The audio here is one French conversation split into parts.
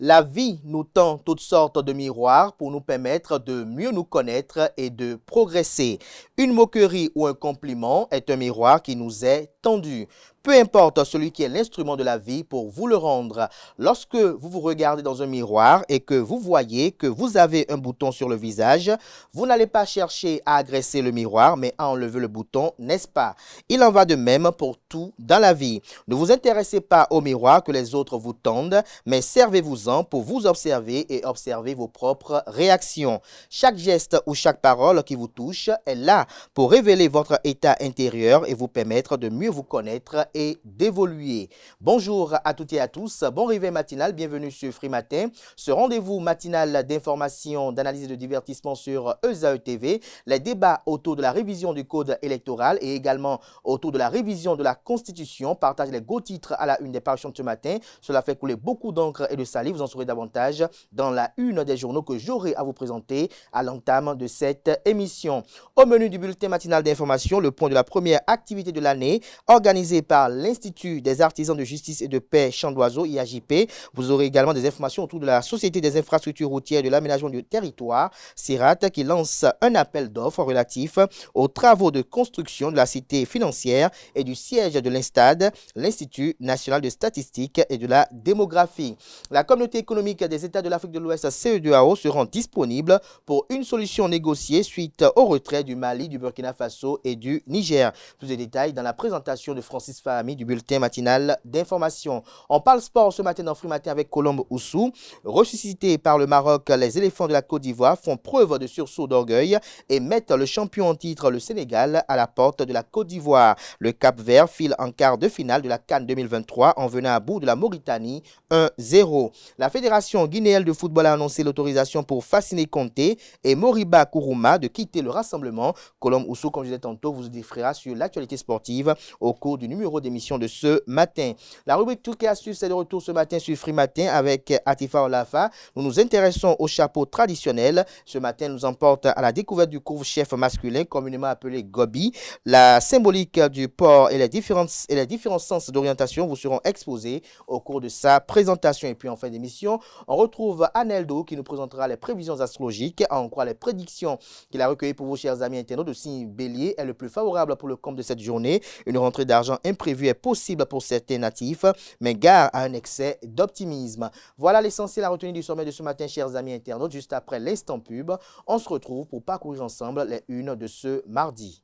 La vie nous tend toutes sortes de miroirs pour nous permettre de mieux nous connaître et de progresser. Une moquerie ou un compliment est un miroir qui nous est tendu. Peu importe celui qui est l'instrument de la vie pour vous le rendre. Lorsque vous vous regardez dans un miroir et que vous voyez que vous avez un bouton sur le visage, vous n'allez pas chercher à agresser le miroir, mais à enlever le bouton, n'est-ce pas? Il en va de même pour tout dans la vie. Ne vous intéressez pas au miroir que les autres vous tendent, mais servez-vous-en pour vous observer et observer vos propres réactions. Chaque geste ou chaque parole qui vous touche est là pour révéler votre état intérieur et vous permettre de mieux vous connaître et d'évoluer. Bonjour à toutes et à tous, bon réveil matinal, bienvenue sur Free Matin, ce rendez-vous matinal d'information, d'analyse et de divertissement sur ESAE TV, les débats autour de la révision du code électoral et également autour de la révision de la Constitution partagent les gros titres à la une des parutions de ce matin. Cela fait couler beaucoup d'encre et de salive, vous en saurez davantage dans la une des journaux que j'aurai à vous présenter à l'entame de cette émission. Au menu du bulletin matinal d'information, le point de la première activité de l'année organisée par l'Institut des artisans de justice et de paix Champ d'Oiseau, IAJP. Vous aurez également des informations autour de la Société des infrastructures routières et de l'aménagement du territoire, CIRAT, qui lance un appel d'offres relatif aux travaux de construction de la cité financière et du siège de l'INSTAD, l'Institut national de statistique et de la démographie. La communauté économique des États de l'Afrique de l'Ouest, CEDEAO, se rend disponible pour une solution négociée suite au retrait du Mali, du Burkina Faso et du Niger. Plus de détails dans la présentation de Francis Fahami du bulletin matinal d'information. On parle sport ce matin dans Free Matin avec Colombe Oussou. Ressuscités par le Maroc, les éléphants de la Côte d'Ivoire font preuve de sursaut d'orgueil et mettent le champion en titre, le Sénégal, à la porte de la Côte d'Ivoire. Le Cap-Vert file en quart de finale de la CAN 2023 en venant à bout de la Mauritanie 1-0. La Fédération guinéenne de football a annoncé l'autorisation pour Fassine Conté et Moriba Kourouma de quitter le rassemblement. Colombe Oussou, comme je disais tantôt, vous défraiera sur l'actualité sportive au cours du numéro d'émission de ce matin. La rubrique Trucs et astuces est de retour ce matin sur Free Matin avec Atifa Olafa. Nous nous intéressons au chapeau traditionnel. Ce matin, nous emporte à la découverte du couvre-chef masculin, communément appelé Gobi. La symbolique du port et les différents sens d'orientation vous seront exposés au cours de sa présentation. Et puis en fin d'émission, on retrouve Aneldo qui nous présentera les prévisions astrologiques, à en croire les prédictions qu'il a recueillies pour vos chers amis internautes. Le signe Bélier est le plus favorable pour le compte de cette journée. Une rentrée d'argent imprévue est possible pour certains natifs, mais gare à un excès d'optimisme. Voilà l'essentiel à retenir du sommet de ce matin, chers amis internautes. Juste après l'instant pub, on se retrouve pour parcourir ensemble les unes de ce mardi.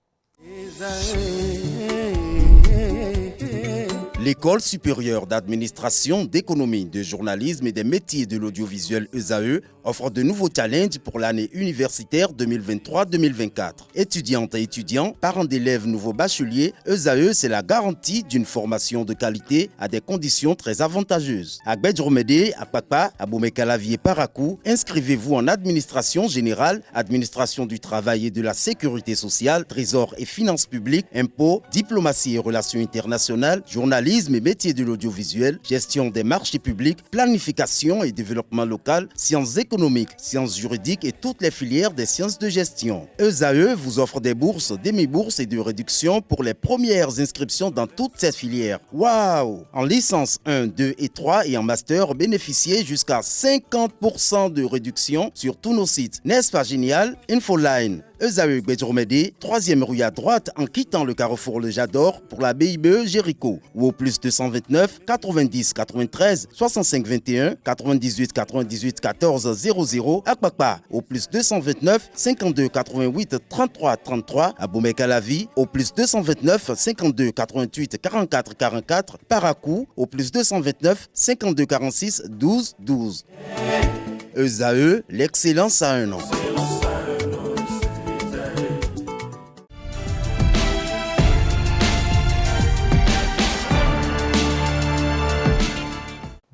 L'École supérieure d'administration, d'économie, de journalisme et des métiers de l'audiovisuel ESAE offre de nouveaux challenges pour l'année universitaire 2023-2024. Étudiantes et étudiants, parents d'élèves nouveaux bacheliers, ESAE, c'est la garantie d'une formation de qualité à des conditions très avantageuses. À Gbedjromede, à Papa, à Boumekalavi et Parakou, inscrivez-vous en administration générale, administration du travail et de la sécurité sociale, trésor et finances publiques, impôts, diplomatie et relations internationales, journalisme et métiers de l'audiovisuel, gestion des marchés publics, planification et développement local, sciences économiques, sciences juridiques et toutes les filières des sciences de gestion. ESAE vous offre des bourses, demi-bourses et de réductions pour les premières inscriptions dans toutes ces filières. Waouh! En licence 1, 2 et 3 et en master, bénéficiez jusqu'à 50% de réduction sur tous nos sites. N'est-ce pas génial? Infoline. ESAE Gbedjromede, 3e rue à droite en quittant le carrefour Le Jador pour la BIBE Jéricho ou au plus 229 90 93 65 21 98 98 14 00 à Kpakpa au plus 229 52 88 33 33 à Boumekalavi au plus 229 52 88 44 44 Parakou au plus 229 52 46 12 12. ESAE, l'excellence à un an.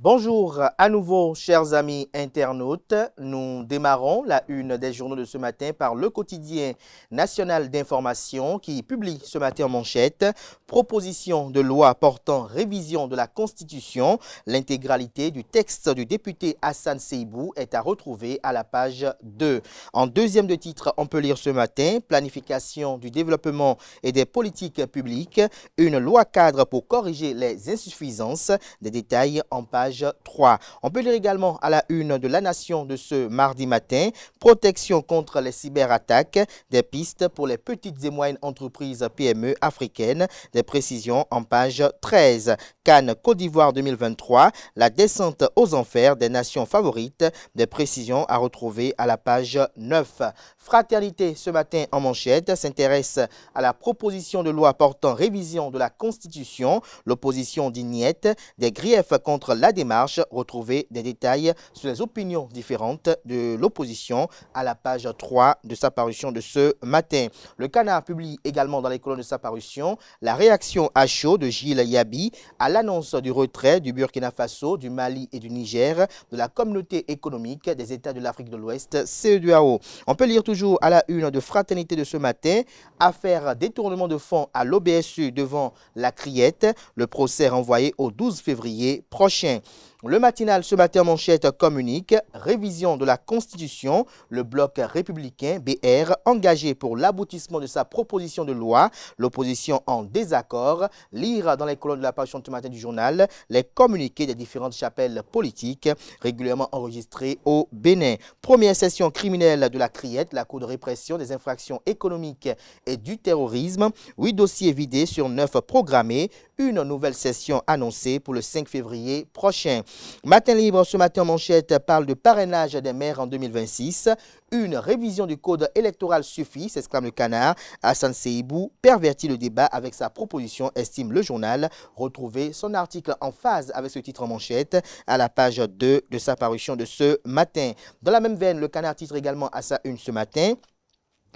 Bonjour à nouveau, chers amis internautes. Nous démarrons la une des journaux de ce matin par le quotidien national d'information qui publie ce matin en manchette « Proposition de loi portant révision de la Constitution ». L'intégralité du texte du député Hassan Seibou est à retrouver à la page 2. En deuxième de titre, on peut lire ce matin « Planification du développement et des politiques publiques, une loi cadre pour corriger les insuffisances ». Des détails en page page 3. On peut lire également à la une de La Nation de ce mardi matin, protection contre les cyberattaques, des pistes pour les petites et moyennes entreprises PME africaines, des précisions en page 13. Cannes Côte d'Ivoire 2023, la descente aux enfers des nations favorites, des précisions à retrouver à la page 9. Fraternité ce matin en manchette s'intéresse à la proposition de loi portant révision de la Constitution. L'opposition dit niette, des griefs contre la démarche. Retrouvez des détails sur les opinions différentes de l'opposition à la page 3 de sa parution de ce matin. Le Canard publie également dans les colonnes de sa parution la réaction à chaud de Gilles Yabi à l'annonce du retrait du Burkina Faso, du Mali et du Niger de la communauté économique des États de l'Afrique de l'Ouest, CEDEAO. On peut lire toujours à la une de Fraternité de ce matin, affaire détournement de fonds à l'OBSU devant la Criette, le procès renvoyé au 12 février prochain. Le matinal ce matin manchette communique, révision de la Constitution, le bloc républicain BR engagé pour l'aboutissement de sa proposition de loi, l'opposition en désaccord, lire dans les colonnes de la parution de ce matin du journal les communiqués des différentes chapelles politiques régulièrement enregistrées au Bénin. Première session criminelle de la Criette, la Cour de répression des infractions économiques et du terrorisme, 8 dossiers vidés sur 9 programmés, une nouvelle session annoncée pour le 5 février prochain. Matin libre, ce matin manchette parle de parrainage des maires en 2026. Une révision du code électoral suffit, s'exclame le Canard. Hassan Seibou pervertit le débat avec sa proposition, estime le journal. Retrouvez son article en phase avec ce titre en manchette à la page 2 de sa parution de ce matin. Dans la même veine, le Canard titre également à sa une ce matin.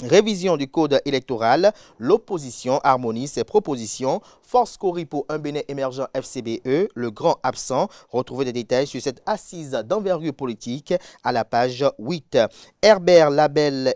Révision du code électoral, l'opposition harmonise ses propositions, force Cori pour un Bénin émergent FCBE, le grand absent. Retrouvez des détails sur cette assise d'envergure politique à la page 8. Heribert Label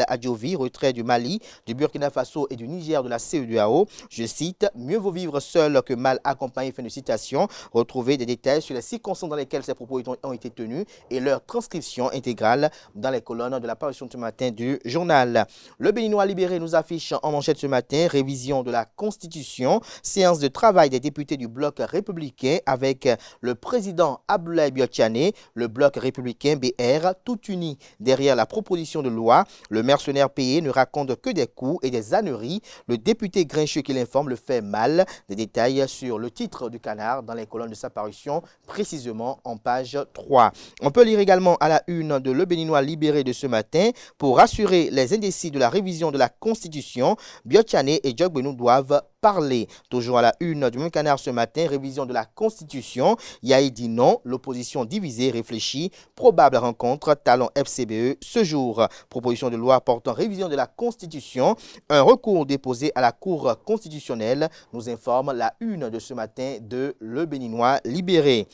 Adjovi, retrait du Mali, du Burkina Faso et du Niger de la CEDEAO. Je cite, mieux vaut vivre seul que mal accompagné, fin de citation. Retrouvez des détails sur les circonstances dans lesquelles ces propos ont été tenus et leur transcription intégrale dans les colonnes de la parution de ce matin du journal. Le Béninois libéré nous affiche en manchette ce matin, révision de la Constitution, séance de travail des députés du bloc républicain avec le président Abdoulaye Biotchane, le bloc républicain BR, tout uni derrière la proposition de loi. Le mercenaire payé ne raconte que des coups et des âneries. Le député grincheux qui l'informe le fait mal. Des détails sur le titre du Canard dans les colonnes de sa parution, précisément en page 3. On peut lire également à la une de Le Béninois libéré de ce matin, pour rassurer les indécis de la révision de la Constitution, Biotchane et Djogbenou doivent parler. Toujours à la une du même Canard ce matin, révision de la Constitution. Yahi dit non, l'opposition divisée réfléchit. Probable rencontre Talon FCBE ce jour. Proposition de loi portant révision de la Constitution. Un recours déposé à la Cour constitutionnelle, nous informe la une de ce matin de Le Béninois libéré.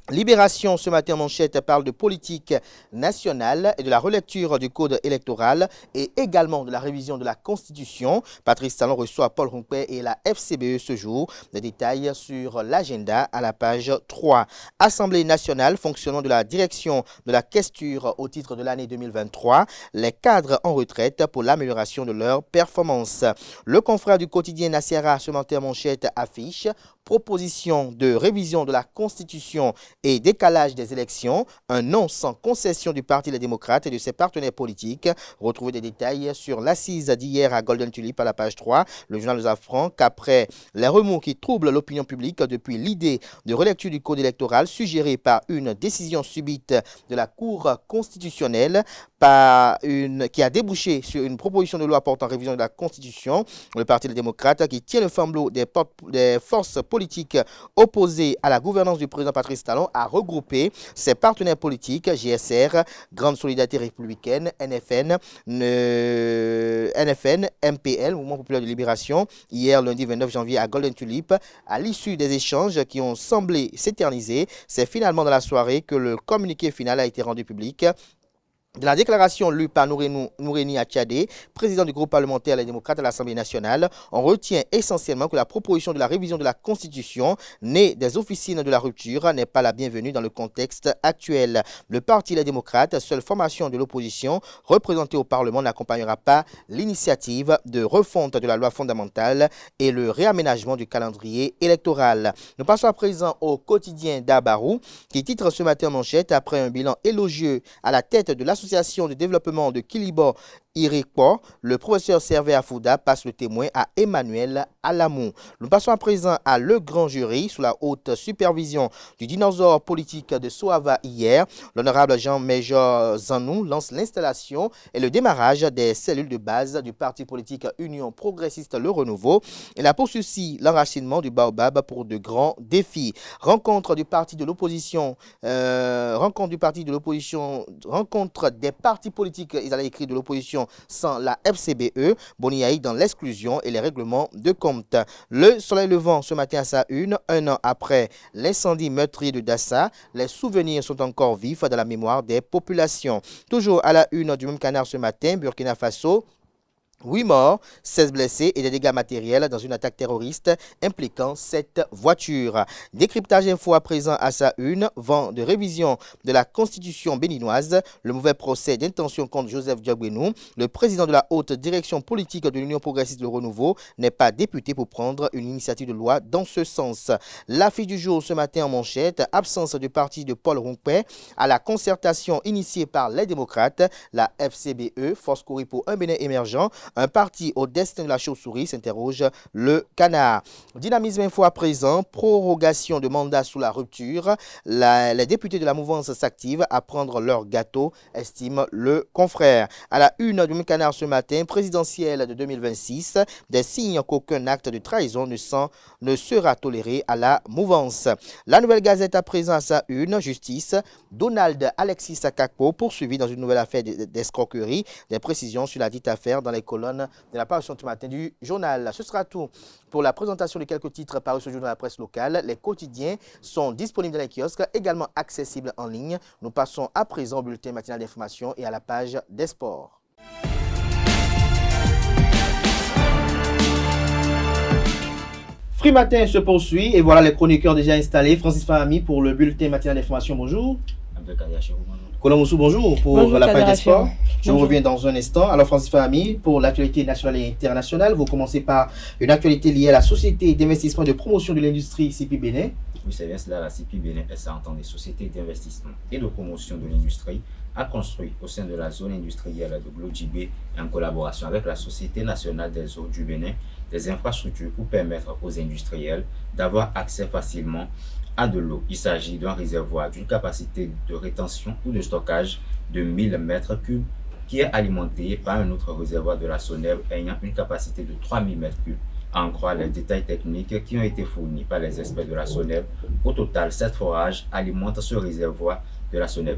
Libération ce matin manchette parle de politique nationale et de la relecture du code électoral et également de la révision de la Constitution. Patrice Talon reçoit Paul Rompé et la FCBE ce jour. Des détails sur l'agenda à la page 3. Assemblée nationale, fonctionnement de la direction de la questure au titre de l'année 2023. Les cadres en retraite pour l'amélioration de leur performance. Le confrère du quotidien Nassera ce matin manchette affiche proposition de révision de la Constitution et décalage des élections, un non sans concession du Parti des démocrates et de ses partenaires politiques. Retrouvez des détails sur l'assise d'hier à Golden Tulip à la page 3. Le journal nous apprend qu'après les remous qui troublent l'opinion publique depuis l'idée de relecture du code électoral suggérée par une décision subite de la Cour constitutionnelle qui a débouché sur une proposition de loi portant révision de la Constitution, le Parti des démocrates qui tient le flambeau des forces politiques opposées à la gouvernance du président Patrice Talon a regroupé ses partenaires politiques GSR, Grande Solidarité Républicaine, NFN, MPL, Mouvement Populaire de Libération, hier lundi 29 janvier à Golden Tulip. À l'issue des échanges qui ont semblé s'éterniser, c'est finalement dans la soirée que le communiqué final a été rendu public. De la déclaration lue par Nouréni Atchadé, président du groupe parlementaire Les Démocrates à l'Assemblée nationale, on retient essentiellement que la proposition de la révision de la Constitution, née des officines de la rupture, n'est pas la bienvenue dans le contexte actuel. Le Parti Les Démocrates, seule formation de l'opposition représentée au Parlement, n'accompagnera pas l'initiative de refonte de la loi fondamentale et le réaménagement du calendrier électoral. Nous passons à présent au quotidien d'Abarou, qui titre ce matin en manchette après un bilan élogieux à la tête de l'association de développement de Kilibo Iréquois, le professeur Servé Afouda passe le témoin à Emmanuel Alamou. Nous passons à présent à le grand jury sous la haute supervision du dinosaure politique de Soava hier. L'honorable Jean-Major Zanou lance l'installation et le démarrage des cellules de base du parti politique Union progressiste Le Renouveau. Il a pour souci l'enracinement du baobab pour de grands défis. Rencontre des partis politiques, ils allaient écrire de l'opposition sans la FCBE, Boniaï dans l'exclusion et les règlements de compte. Le soleil levant ce matin à sa une, un an après l'incendie meurtrier de Dassa, les souvenirs sont encore vifs dans la mémoire des populations. Toujours à la une du même canard ce matin, Burkina Faso, 8 morts, 16 blessés et des dégâts matériels dans une attaque terroriste impliquant 7 voitures. Décryptage info à présent à sa une, vent de révision de la Constitution béninoise, le mauvais procès d'intention contre Joseph Diogbenou, le président de la haute direction politique de l'Union progressiste Le Renouveau n'est pas député pour prendre une initiative de loi dans ce sens. L'affiche du jour ce matin en manchette, absence du parti de Paul Rompé à la concertation initiée par les démocrates, la FCBE, Force Courir pour un Bénin émergent, un parti au destin de la chauve-souris, s'interroge le canard. Dynamisme info à présent, prorogation de mandat sous la rupture. Les députés de la mouvance s'activent à prendre leur gâteau, estime le confrère. À la une du canard ce matin, présidentielle de 2026, des signes qu'aucun acte de trahison ne sera toléré à la mouvance. La Nouvelle Gazette à présent à sa une, justice, Donald Alexis Sakakpo poursuivi dans une nouvelle affaire d'escroquerie. Des précisions sur la dite affaire dans les colonnes de la parution ce matin du journal. Ce sera tout pour la présentation de quelques titres parus ce jour dans la presse locale. Les quotidiens sont disponibles dans les kiosques, également accessibles en ligne. Nous passons à présent au bulletin matinal d'information et à la page des sports. Free Matin se poursuit et voilà les chroniqueurs déjà installés. Francis Fahami pour le bulletin matinal d'information. Bonjour. Kolomoussou, bonjour pour la page des sports. Je vous reviens dans un instant. Alors Francis Fahami, pour l'actualité nationale et internationale, vous commencez par une actualité liée à la Société d'investissement et de promotion de l'industrie CIPI Bénin. Oui, c'est bien cela. La CIPI Bénin s'entend des sociétés d'investissement et de promotion de l'industrie a construit au sein de la zone industrielle de Glodjibé, en collaboration avec la Société nationale des eaux du Bénin, des infrastructures pour permettre aux industriels d'avoir accès facilement à de l'eau. Il s'agit d'un réservoir d'une capacité de rétention ou de stockage de 1000 mètres cubes qui est alimenté par un autre réservoir de la SONEB ayant une capacité de 3000 mètres cubes. À en croire les détails techniques qui ont été fournis par les experts de la SONEB, au total, 7 forages alimentent ce réservoir de la SONEB.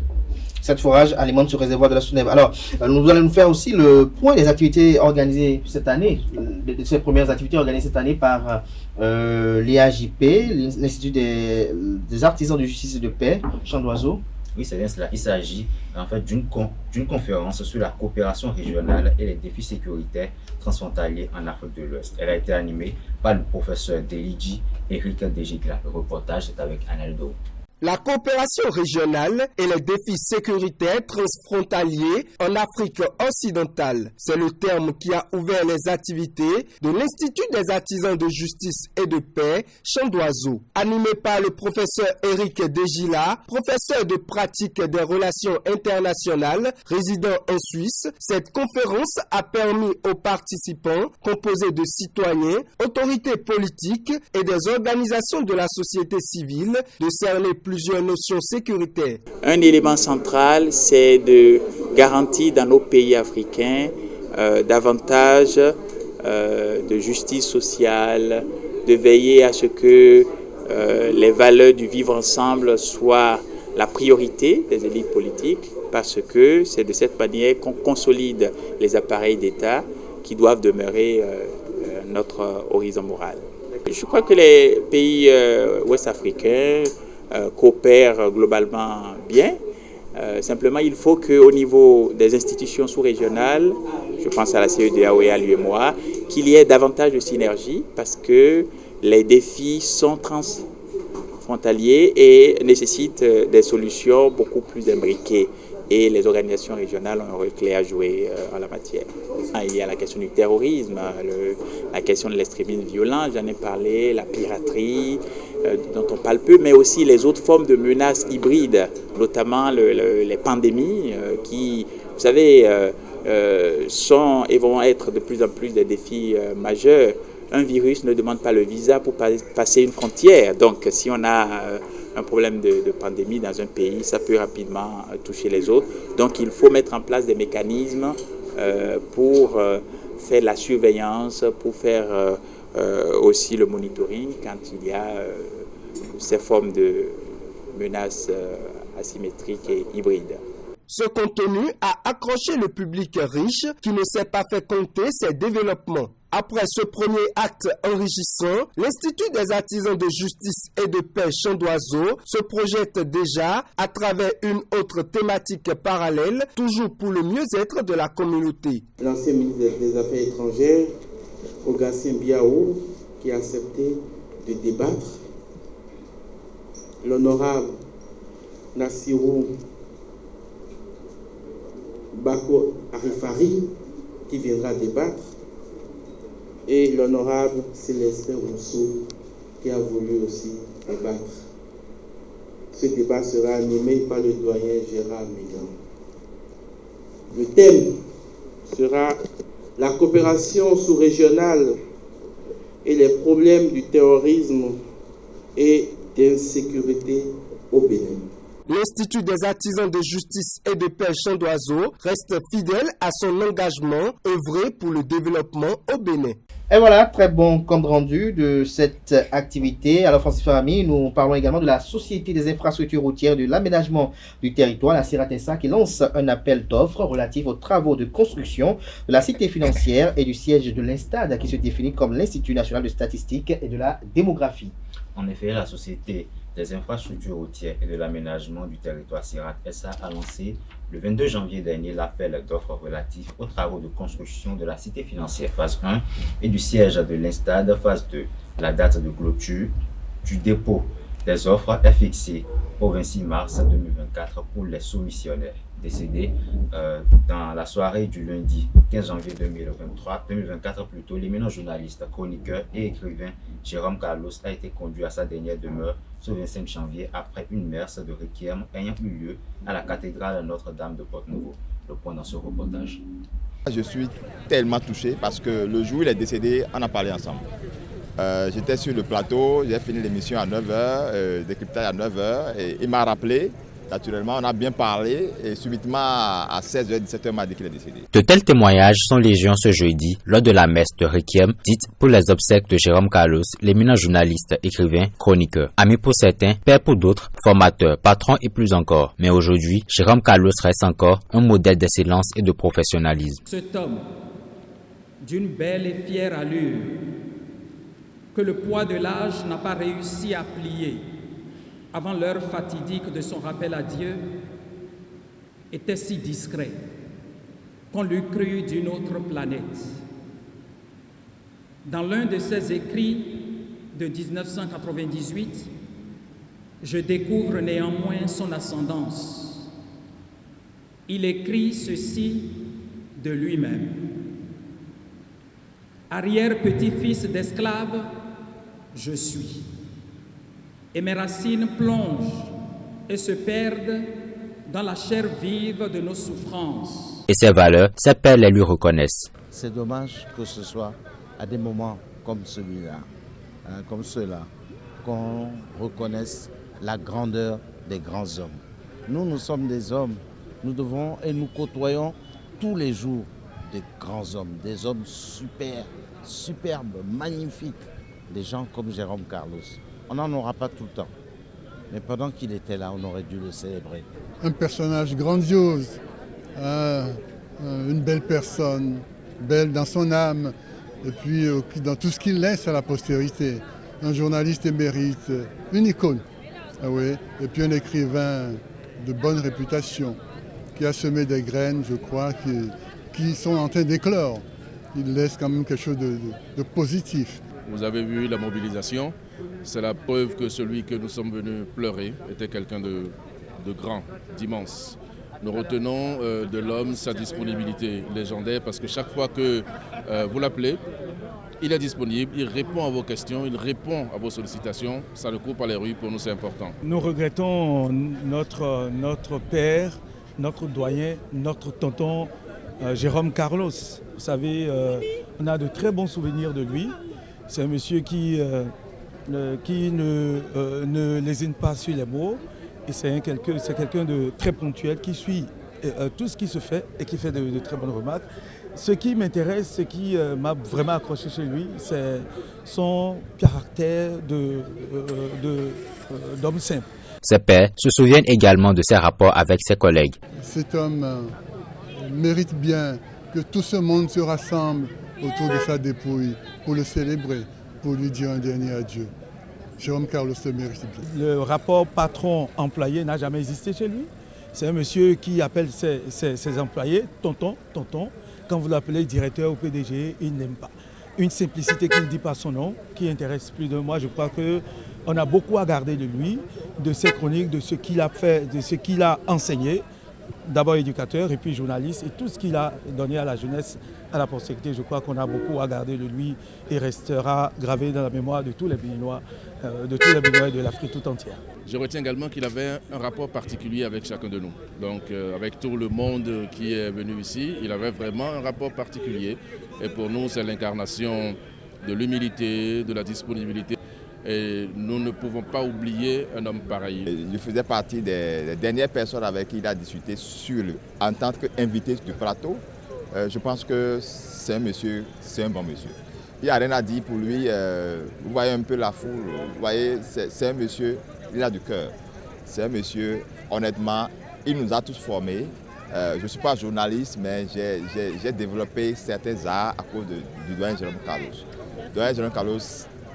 7 forages alimentent ce réservoir de la SONEB. Alors, nous allons nous faire aussi le point des activités organisées cette année, de ces premières activités organisées cette année par l'IAJP, l'Institut des artisans de justice et de paix, Champ d'Oiseau. Oui, c'est bien cela. Il s'agit en fait d'une conférence sur la coopération régionale et les défis sécuritaires transfrontaliers en Afrique de l'Ouest. Elle a été animée par le professeur Delidji Eric Dejigla. Le reportage est avec Analdo. La coopération régionale et les défis sécuritaires transfrontaliers en Afrique occidentale, c'est le terme qui a ouvert les activités de l'Institut des artisans de justice et de paix, Champ d'Oiseau. Animé par le professeur Eric Dejigla, professeur de pratique des relations internationales, résident en Suisse, cette conférence a permis aux participants, composés de citoyens, autorités politiques et des organisations de la société civile, de cerner plusieurs notions sécuritaires. Un élément central, c'est de garantir dans nos pays africains davantage de justice sociale, de veiller à ce que les valeurs du vivre ensemble soient la priorité des élites politiques, parce que c'est de cette manière qu'on consolide les appareils d'État qui doivent demeurer notre horizon moral. Je crois que les pays ouest-africains coopèrent globalement bien. Simplement, il faut qu'au niveau des institutions sous-régionales, je pense à la CEDEAO et à l'UEMOA, qu'il y ait davantage de synergie parce que les défis sont transfrontaliers et nécessitent des solutions beaucoup plus imbriquées. Et les organisations régionales ont un rôle clé à jouer en la matière. Il y a la question du terrorisme, la question de l'extrémisme violent, j'en ai parlé, la piraterie, dont on parle peu, mais aussi les autres formes de menaces hybrides, notamment les pandémies qui, vous savez, sont et vont être de plus en plus des défis majeurs. Un virus ne demande pas le visa pour passer une frontière. Donc, si on a un problème de pandémie dans un pays, ça peut rapidement toucher les autres. Donc, il faut mettre en place des mécanismes pour faire la surveillance, pour faire aussi le monitoring quand il y a ces formes de menaces asymétriques et hybrides. Ce contenu a accroché le public riche qui ne s'est pas fait compter ses développements. Après ce premier acte enrichissant, l'Institut des artisans de justice et de paix Chant d'Oiseau se projette déjà à travers une autre thématique parallèle, toujours pour le mieux-être de la communauté. L'ancien ministre des Affaires étrangères, Ogatien Biao, qui a accepté de débattre. L'honorable Nassirou Bako Arifari, qui viendra débattre. Et l'honorable Célestin Rousseau, qui a voulu aussi débattre. Ce débat sera animé par le doyen Gérard Mégan. Le thème sera la coopération sous-régionale et les problèmes du terrorisme et d'insécurité au Bénin. L'Institut des artisans de justice et de paix Chant d'Oiseau reste fidèle à son engagement œuvré pour le développement au Bénin. Et voilà, très bon compte rendu de cette activité. Alors Francis Farami, nous parlons également de la Société des infrastructures routières de l'aménagement du territoire, la CIRATESA, qui lance un appel d'offres relatif aux travaux de construction de la cité financière et du siège de l'INSTAD, qui se définit comme l'Institut national de statistique et de la démographie. En effet, la Société des infrastructures routières et de l'aménagement du territoire CIRATESA a lancé le 22 janvier dernier l'appel d'offres relatif aux travaux de construction de la cité financière phase 1 et du siège de l'INSTAD phase 2. La date de clôture du dépôt des offres est fixée au 26 mars 2024 pour les soumissionnaires. Décédé dans la soirée du lundi 15 janvier 2024 plutôt, l'éminent journaliste, chroniqueur et écrivain Jérôme Carlos a été conduit à sa dernière demeure ce 25 janvier après une messe de requiem ayant eu lieu à la cathédrale Notre-Dame de Porte-Nouveau. Le point dans ce reportage. Je suis tellement touché parce que le jour où il est décédé, on a parlé ensemble. J'étais sur le plateau, j'ai fini l'émission à 9h, décryptage à 9h, et il m'a rappelé. Naturellement, on a bien parlé et subitement à 16h, 17h, on m'a dit qu'il est décédé. De tels témoignages sont légion ce jeudi lors de la messe de Requiem dite pour les obsèques de Jérôme Carlos, l'éminent journaliste, écrivain, chroniqueur. Ami pour certains, père pour d'autres, formateur, patron et plus encore. Mais aujourd'hui, Jérôme Carlos reste encore un modèle d'excellence et de professionnalisme. Cet homme, d'une belle et fière allure, que le poids de l'âge n'a pas réussi à plier, avant l'heure fatidique de son rappel à Dieu, était si discret qu'on l'eût cru d'une autre planète. Dans l'un de ses écrits de 1998, je découvre néanmoins son ascendance. Il écrit ceci de lui-même. Arrière-petit-fils d'esclave, je suis. Et mes racines plongent et se perdent dans la chair vive de nos souffrances. Et ses valeurs, ses pères les lui reconnaissent. C'est dommage que ce soit à des moments comme celui-là, comme ceux-là, qu'on reconnaisse la grandeur des grands hommes. Nous sommes des hommes, nous devons et nous côtoyons tous les jours des grands hommes, des hommes superbes, magnifiques, des gens comme Jérôme Carlos. On n'en aura pas tout le temps, mais pendant qu'il était là, on aurait dû le célébrer. Un personnage grandiose, une belle personne, belle dans son âme, et puis dans tout ce qu'il laisse à la postérité. Un journaliste émérite, une icône, et puis un écrivain de bonne réputation, qui a semé des graines, je crois, qui sont en train d'éclore. Il laisse quand même quelque chose de positif. Vous avez vu la mobilisation, c'est la preuve que celui que nous sommes venus pleurer était quelqu'un de grand, d'immense. Nous retenons de l'homme sa disponibilité légendaire parce que chaque fois que vous l'appelez, il est disponible, il répond à vos questions, il répond à vos sollicitations. Ça ne court pas les rues, pour nous c'est important. Nous regrettons notre père, notre doyen, notre tonton Jérôme Carlos. Vous savez, on a de très bons souvenirs de lui. C'est un monsieur qui ne lésine pas sur les mots. Et c'est quelqu'un de très ponctuel qui suit tout ce qui se fait et qui fait de très bonnes remarques. Ce qui m'intéresse, ce qui m'a vraiment accroché chez lui, c'est son caractère d'homme simple. Ses pairs se souviennent également de ses rapports avec ses collègues. Cet homme mérite bien que tout ce monde se rassemble autour de sa dépouille pour le célébrer, pour lui dire un dernier adieu. Jérôme Carlos le mérite bien. Le rapport patron-employé n'a jamais existé chez lui. C'est un monsieur qui appelle ses employés tonton, tonton. Quand vous l'appelez directeur ou PDG, il n'aime pas. Une simplicité qui ne dit pas son nom, qui intéresse plus de moi. Je crois qu'on a beaucoup à garder de lui, de ses chroniques, de ce qu'il a fait, de ce qu'il a enseigné. D'abord éducateur et puis journaliste, et tout ce qu'il a donné à la jeunesse, à la postérité, je crois qu'on a beaucoup à garder de lui et restera gravé dans la mémoire de tous les Béninois, et de l'Afrique tout entière. Je retiens également qu'il avait un rapport particulier avec chacun de nous. Donc avec tout le monde qui est venu ici, il avait vraiment un rapport particulier. Et pour nous, c'est l'incarnation de l'humilité, de la disponibilité. Et nous ne pouvons pas oublier un homme pareil. Je faisais partie des dernières personnes avec qui il a discuté en tant qu'invité du plateau. Je pense que c'est un monsieur, c'est un bon monsieur. Il n'y a rien à dire pour lui. Vous voyez un peu la foule. Vous voyez, c'est un monsieur, il a du cœur. C'est un monsieur, honnêtement, il nous a tous formés. Je ne suis pas journaliste, mais j'ai développé certains arts à cause du doyen Jérôme Carlos. Le doyen Jérôme Carlos,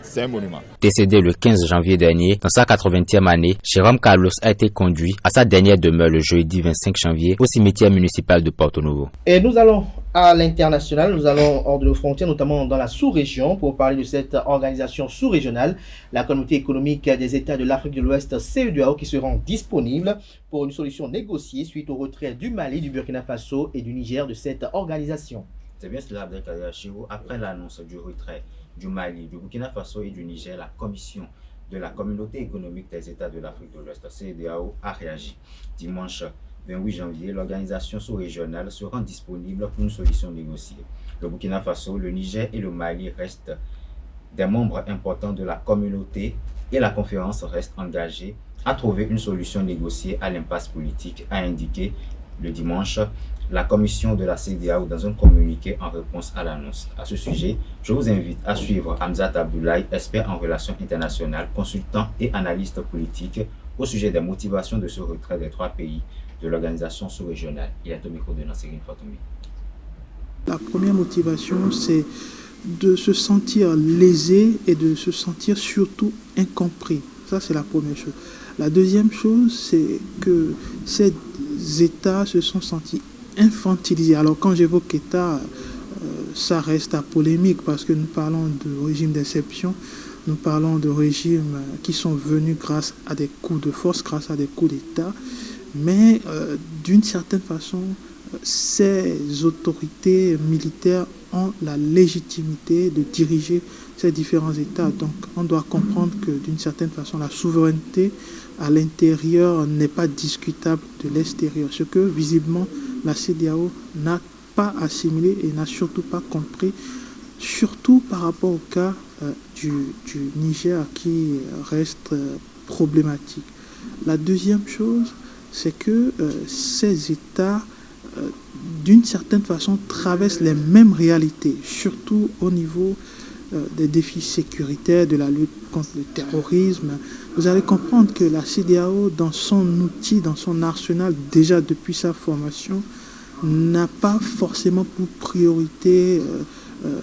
c'est un monument. Décédé le 15 janvier dernier, dans sa 80e année, Jérôme Carlos a été conduit à sa dernière demeure le jeudi 25 janvier au cimetière municipal de Porto Novo. Et nous allons à l'international, nous allons hors de nos frontières, notamment dans la sous-région, pour parler de cette organisation sous-régionale, la communauté économique des États de l'Afrique de l'Ouest, CEDEAO, qui se rend disponible pour une solution négociée suite au retrait du Mali, du Burkina Faso et du Niger de cette organisation. C'est bien cela, Abdelkader Achirou. Après l'annonce du retrait du Mali, du Burkina Faso et du Niger, la commission de la communauté économique des États de l'Afrique de l'Ouest, CEDEAO, a réagi. Dimanche 28 janvier, l'organisation sous-régionale se rend disponible pour une solution négociée. Le Burkina Faso, le Niger et le Mali restent des membres importants de la communauté et la conférence reste engagée à trouver une solution négociée à l'impasse politique, a indiqué le dimanche la commission de la CEDEAO dans un communiqué en réponse à l'annonce. À ce sujet, je vous invite à suivre Hamzat Abdoulaye, expert en relations internationales, consultant et analyste politique au sujet des motivations de ce retrait des trois pays de l'organisation sous-régionale. Il est au micro de Nassérine Fatoumi. La première motivation, c'est de se sentir lésé et de se sentir surtout incompris. Ça, c'est la première chose. La deuxième chose, c'est que ces États se sont sentis infantilisés. Alors quand j'évoque État, ça reste à polémique parce que nous parlons de régime d'exception, nous parlons de régimes qui sont venus grâce à des coups de force, grâce à des coups d'État, mais d'une certaine façon, ces autorités militaires ont la légitimité de diriger ces différents États. Donc on doit comprendre que d'une certaine façon, la souveraineté à l'intérieur n'est pas discutable de l'extérieur. Ce que visiblement la CEDEAO n'a pas assimilé et n'a surtout pas compris, surtout par rapport au cas du Niger qui reste problématique. La deuxième chose, c'est que ces États, d'une certaine façon, traversent les mêmes réalités, surtout au niveau des défis sécuritaires, de la lutte contre le terrorisme. Vous allez comprendre que la CEDEAO, dans son outil, dans son arsenal, déjà depuis sa formation, n'a pas forcément pour priorité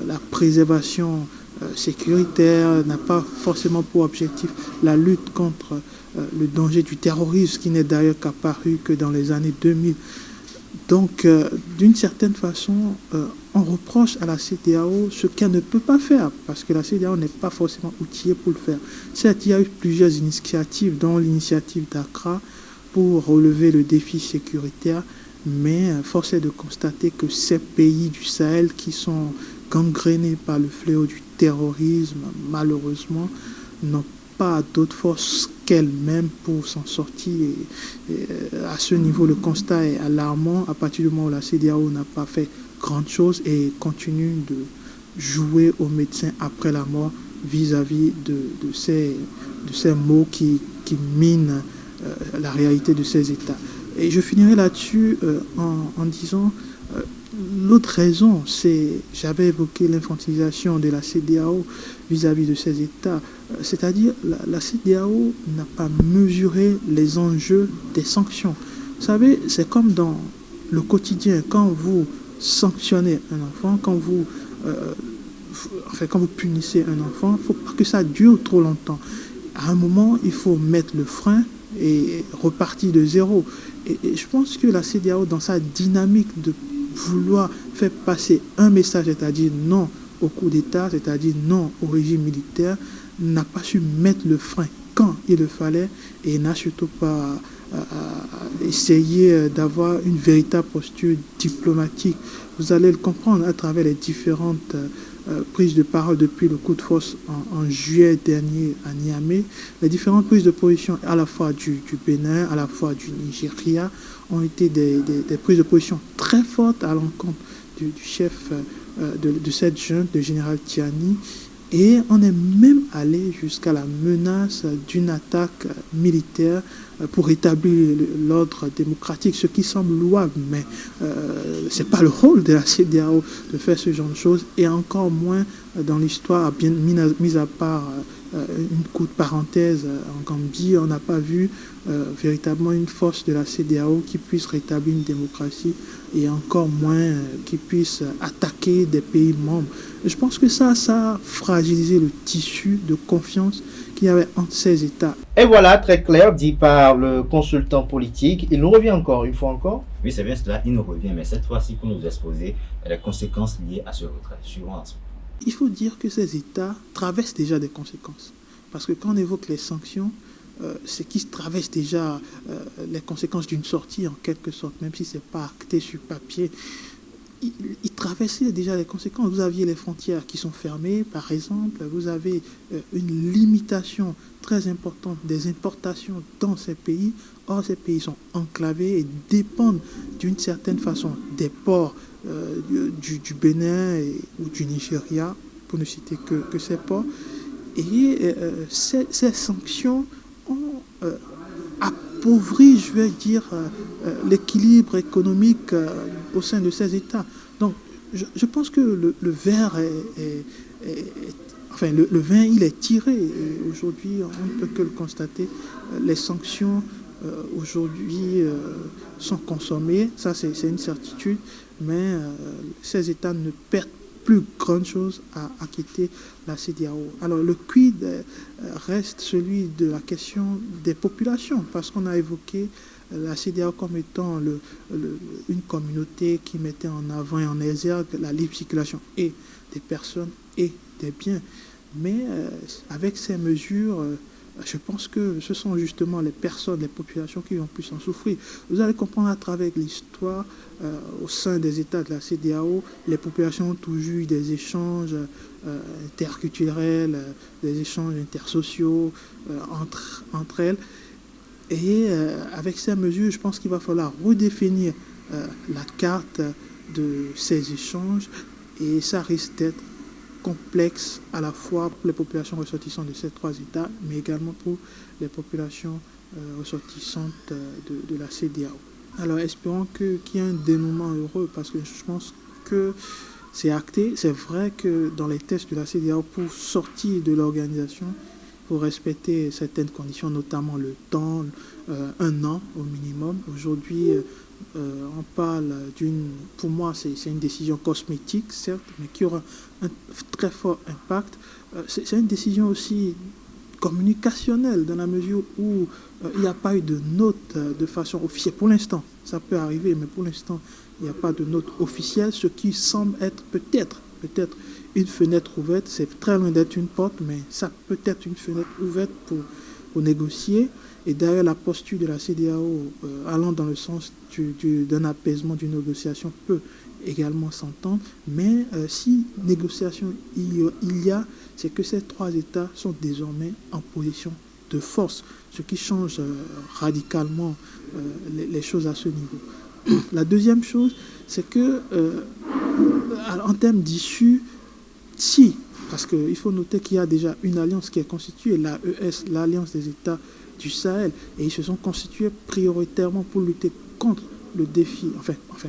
la préservation sécuritaire, n'a pas forcément pour objectif la lutte contre le danger du terrorisme, qui n'est d'ailleurs qu'apparu que dans les années 2000. Donc, d'une certaine façon, on reproche à la CEDEAO ce qu'elle ne peut pas faire, parce que la CEDEAO n'est pas forcément outillée pour le faire. Certes, il y a eu plusieurs initiatives, dont l'initiative d'Accra, pour relever le défi sécuritaire, mais force est de constater que ces pays du Sahel qui sont gangrénés par le fléau du terrorisme, malheureusement, n'ont pas d'autre force qu'elle-même pour s'en sortir. Et à ce niveau, le constat est alarmant à partir du moment où la CEDEAO n'a pas fait grande chose et continue de jouer aux médecins après la mort vis-à-vis de ces mots qui minent la réalité de ces États. Et je finirai là-dessus en disant l'autre raison, c'est, j'avais évoqué l'infantilisation de la CEDEAO vis-à-vis de ces États, c'est-à-dire la CEDEAO n'a pas mesuré les enjeux des sanctions. Vous savez, c'est comme dans le quotidien, quand vous sanctionnez un enfant, quand vous punissez un enfant, il ne faut pas que ça dure trop longtemps. À un moment, il faut mettre le frein et repartir de zéro. Et je pense que la CEDEAO, dans sa dynamique de vouloir faire passer un message, c'est-à-dire non au coup d'État, c'est-à-dire non au régime militaire, n'a pas su mettre le frein quand il le fallait et n'a surtout pas essayé d'avoir une véritable posture diplomatique. Vous allez le comprendre à travers les différentes prises de parole depuis le coup de force en juillet dernier à Niamey. Les différentes prises de position à la fois du Bénin, à la fois du Nigeria, ont été des prises de position très fortes à l'encontre du chef de cette junte, le général Tiani. Et on est même allé jusqu'à la menace d'une attaque militaire pour établir l'ordre démocratique, ce qui semble louable, mais ce n'est pas le rôle de la CEDEAO de faire ce genre de choses, et encore moins dans l'histoire, bien mis à part une courte parenthèse en Gambie, on n'a pas vu véritablement une force de la CEDEAO qui puisse rétablir une démocratie, et encore moins qui puisse attaquer des pays membres. Je pense que ça a fragilisé le tissu de confiance qu'il y avait entre ces États. Et voilà, très clair, dit par le consultant politique. Il nous revient encore, une fois encore. Oui, c'est bien cela, il nous revient, mais cette fois-ci pour nous exposer les conséquences liées à ce retrait. Suivant ensemble. Il faut dire que ces États traversent déjà des conséquences. Parce que quand on évoque les sanctions, c'est qu'ils traversent déjà les conséquences d'une sortie, en quelque sorte, même si ce n'est pas acté sur papier. Ils traversaient déjà les conséquences. Vous aviez les frontières qui sont fermées, par exemple. Vous avez une limitation très importante des importations dans ces pays. Or, ces pays sont enclavés et dépendent d'une certaine façon des ports du Bénin ou du Nigeria, pour ne citer que ces ports. Et ces sanctions ont appauvri, je vais dire, l'équilibre économique au sein de ces États. Donc, je pense que le verre le vin, il est tiré. Et aujourd'hui, on ne peut que le constater. Les sanctions, aujourd'hui, sont consommées. Ça, c'est une certitude. Mais ces États ne perdent plus grande chose à quitter la CEDEAO. Alors le quid reste celui de la question des populations, parce qu'on a évoqué la CEDEAO comme étant une communauté qui mettait en avant et en exergue la libre circulation et des personnes et des biens. Mais avec ces mesures, je pense que ce sont justement les personnes, les populations qui vont plus en souffrir. Vous allez comprendre à travers l'histoire, au sein des États de la CEDEAO, les populations ont toujours eu des échanges interculturels, des échanges intersociaux entre elles. Et avec ces mesures, je pense qu'il va falloir redéfinir la carte de ces échanges, et ça risque d'être complexe à la fois pour les populations ressortissantes de ces trois États, mais également pour les populations ressortissantes de la CEDEAO. Alors espérons qu'il y ait un dénouement heureux, parce que je pense que c'est acté. C'est vrai que dans les tests de la CEDEAO, pour sortir de l'organisation, il faut respecter certaines conditions, notamment le temps, 1 an au minimum. Aujourd'hui, On parle pour moi, c'est une décision cosmétique, certes, mais qui aura un très fort impact. C'est une décision aussi communicationnelle, dans la mesure où il n'y a pas eu de note de façon officielle. Pour l'instant, ça peut arriver, mais pour l'instant, il n'y a pas de note officielle, ce qui semble être peut-être une fenêtre ouverte. C'est très loin d'être une porte, mais ça peut être une fenêtre ouverte pour négocier. Et d'ailleurs, la posture de la CEDEAO allant dans le sens d'un apaisement, d'une négociation peut également s'entendre. Mais si négociation il y a, c'est que ces trois États sont désormais en position de force, ce qui change radicalement les choses à ce niveau. La deuxième chose, c'est que en termes d'issue, parce qu'il faut noter qu'il y a déjà une alliance qui est constituée, l'AES, l'Alliance des États du Sahel, et ils se sont constitués prioritairement pour lutter contre le défi,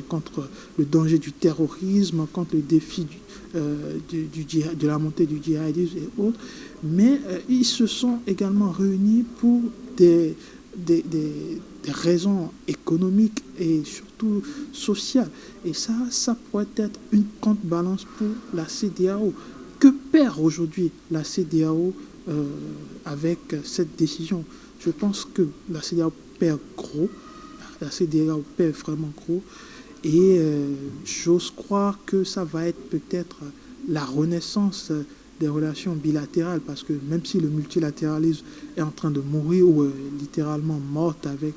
contre le danger du terrorisme, contre le défi de la montée du djihadisme et autres, mais ils se sont également réunis pour des raisons économiques et surtout sociales. Et ça pourrait être une contrebalance pour la CEDEAO. Que perd aujourd'hui la CEDEAO avec cette décision? Je pense que la CEDEAO perd gros. La CEDEAO perd vraiment gros. Et j'ose croire que ça va être peut-être la renaissance des relations bilatérales, parce que même si le multilatéralisme est en train de mourir ou littéralement morte avec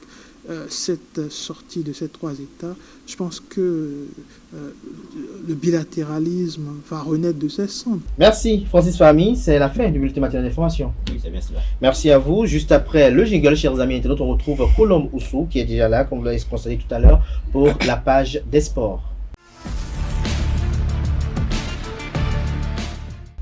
cette sortie de ces trois États, je pense que le bilatéralisme va renaître de ses cendres. Merci Francis Fahmy, c'est la fin du bulletin matinal d'information. Oui, c'est bien cela. Merci à vous. Juste après le jingle, chers amis internautes, on retrouve Colombe Oussou qui est déjà là, comme vous l'avez constaté tout à l'heure, pour la page des sports.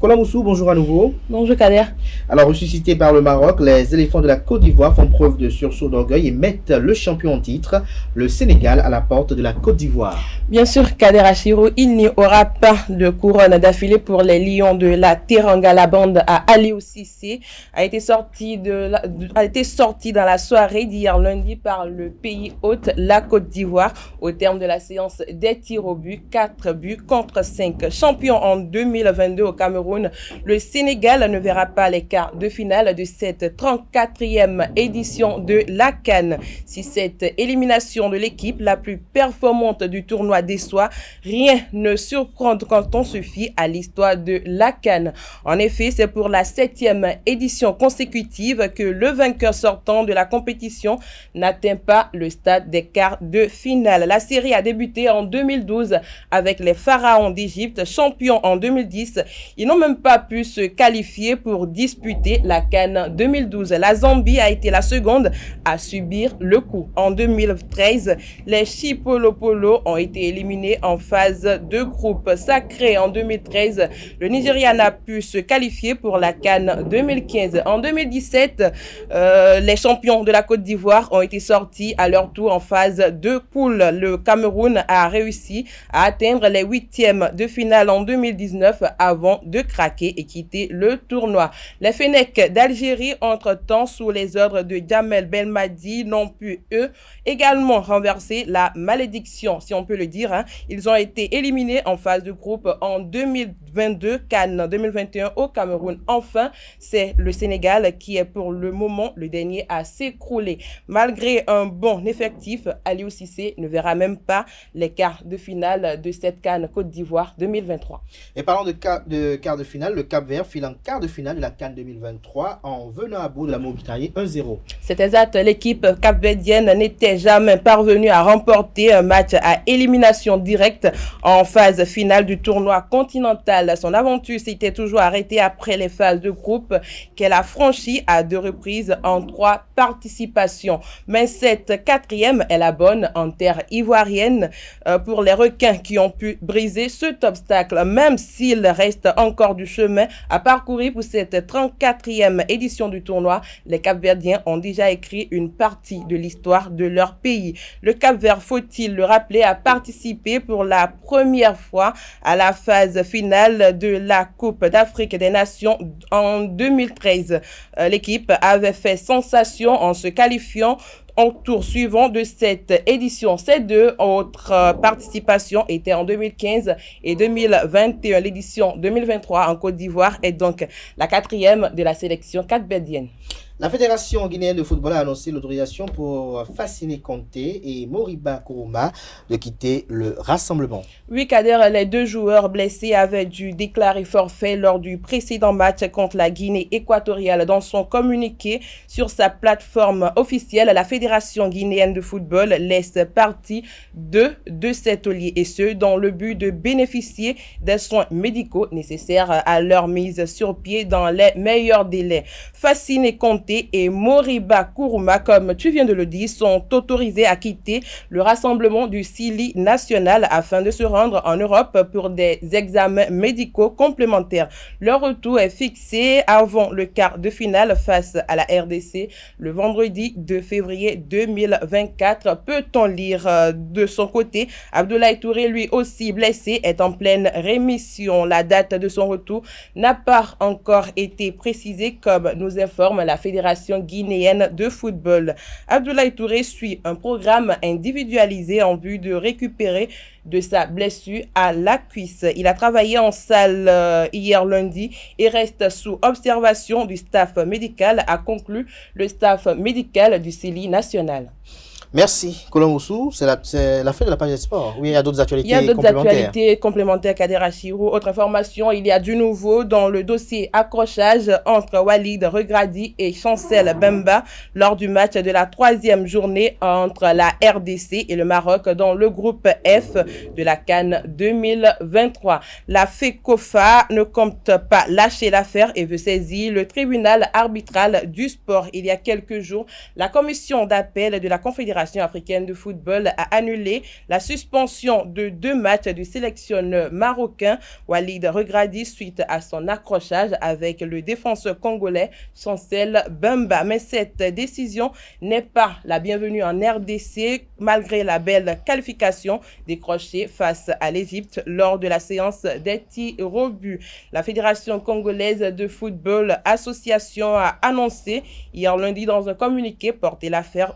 Colombe Oussou, bonjour à nouveau. Bonjour Kader. Alors, ressuscités par le Maroc, les éléphants de la Côte d'Ivoire font preuve de sursaut d'orgueil et mettent le champion en titre, le Sénégal, à la porte de la Côte d'Ivoire. Bien sûr, Kader Achiro, il n'y aura pas de couronne d'affilée pour les Lions de la Teranga. La bande à Aliou Cissé a été sortie dans la soirée d'hier lundi par le pays hôte, la Côte d'Ivoire, au terme de la séance des tirs au but, 4 buts contre 5. Champion en 2022 au Cameroun, le Sénégal ne verra pas les quarts de finale de cette 34e édition de la CAN. Si cette élimination de l'équipe la plus performante du tournoi déçoit, rien ne surprend quand on se fie à l'histoire de la CAN. En effet, c'est pour la 7e édition consécutive que le vainqueur sortant de la compétition n'atteint pas le stade des quarts de finale. La série a débuté en 2012 avec les Pharaons d'Égypte, champions en 2010. Ils n'ont même pas pu se qualifier pour disputer la CAN 2012. La Zambie a été la seconde à subir le coup. En 2013, les Chipolopolo ont été éliminés en phase de groupe. Sacré en 2013, le Nigeria n'a pu se qualifier pour la CAN 2015. En 2017, les champions de la Côte d'Ivoire ont été sortis à leur tour en phase de poule. Le Cameroun a réussi à atteindre les 8e de finale en 2019 avant de craquer et quitter le tournoi. Les Fennecs d'Algérie, entre-temps, sous les ordres de Djamel Belmadi, n'ont pu, eux, également renverser la malédiction, si on peut le dire. Ils ont été éliminés en phase de groupe en 2022, CAN 2021 au Cameroun. Enfin, c'est le Sénégal qui est pour le moment le dernier à s'écrouler. Malgré un bon effectif, Aliou Cissé ne verra même pas les quarts de finale de cette CAN Côte d'Ivoire 2023. Et parlant de quart de finale, le Cap-Vert file en quart de finale de la CAN 2023 en venant à bout de la Mauritanie 1-0. C'est exact, l'équipe capverdienne n'était jamais parvenue à remporter un match à élimination directe en phase finale du tournoi continental. Son aventure s'était toujours arrêtée après les phases de groupe qu'elle a franchies à 2 reprises en 3 participations. Mais cette 4e est la bonne en terre ivoirienne pour les requins qui ont pu briser cet obstacle, même s'il reste encore du chemin à parcourir pour cette 34e édition du tournoi. Les Cap-Verdiens ont déjà écrit une partie de l'histoire de leur pays. Le Cap-Vert, faut-il le rappeler, a participé pour la première fois à la phase finale de la Coupe d'Afrique des Nations en 2013. L'équipe avait fait sensation en se qualifiant au tour suivant de cette édition. Ces deux autres participations étaient en 2015 et 2021. L'édition 2023 en Côte d'Ivoire est donc la 4e de la sélection capverdienne. La Fédération guinéenne de football a annoncé l'autorisation pour Fassine Conté et Moriba Kourouma de quitter le rassemblement. Oui, Kader, les deux joueurs blessés avaient dû déclarer forfait lors du précédent match contre la Guinée équatoriale. Dans son communiqué sur sa plateforme officielle, la Fédération guinéenne de football laisse partie de ces tauliers et ce, dans le but de bénéficier des soins médicaux nécessaires à leur mise sur pied dans les meilleurs délais. Fassine Conté et Moriba Kourouma, comme tu viens de le dire, sont autorisés à quitter le rassemblement du Sili national afin de se rendre en Europe pour des examens médicaux complémentaires. Leur retour est fixé avant le quart de finale face à la RDC le vendredi 2 février 2024. Peut-on lire de son côté, Abdoulaye Touré, lui aussi blessé, est en pleine rémission. La date de son retour n'a pas encore été précisée, comme nous informe la Fédération guinéenne de football. Abdoulaye Touré suit un programme individualisé en vue de récupérer de sa blessure à la cuisse. Il a travaillé en salle hier lundi et reste sous observation du staff médical, a conclu le staff médical du Sili national. Merci, Kolomoussou. C'est la fin de la page des sports. Oui, il y a d'autres actualités complémentaires. Il y a d'autres actualités complémentaires, Kader Achirou. Autre information, il y a du nouveau dans le dossier accrochage entre Walid Regradi et Chancel Bemba lors du match de la 3e journée entre la RDC et le Maroc dans le groupe F de la CAN 2023. La FECOFA ne compte pas lâcher l'affaire et veut saisir le tribunal arbitral du sport. Il y a quelques jours, la commission d'appel de la Confédération africaine de football a annulé la suspension de 2 matchs du sélectionneur marocain Walid Regradi suite à son accrochage avec le défenseur congolais Chancel Bemba. Mais cette décision n'est pas la bienvenue en RDC malgré la belle qualification décrochée face à l'Égypte lors de la séance des tirs au but. La Fédération congolaise de football association a annoncé hier lundi dans un communiqué porter l'affaire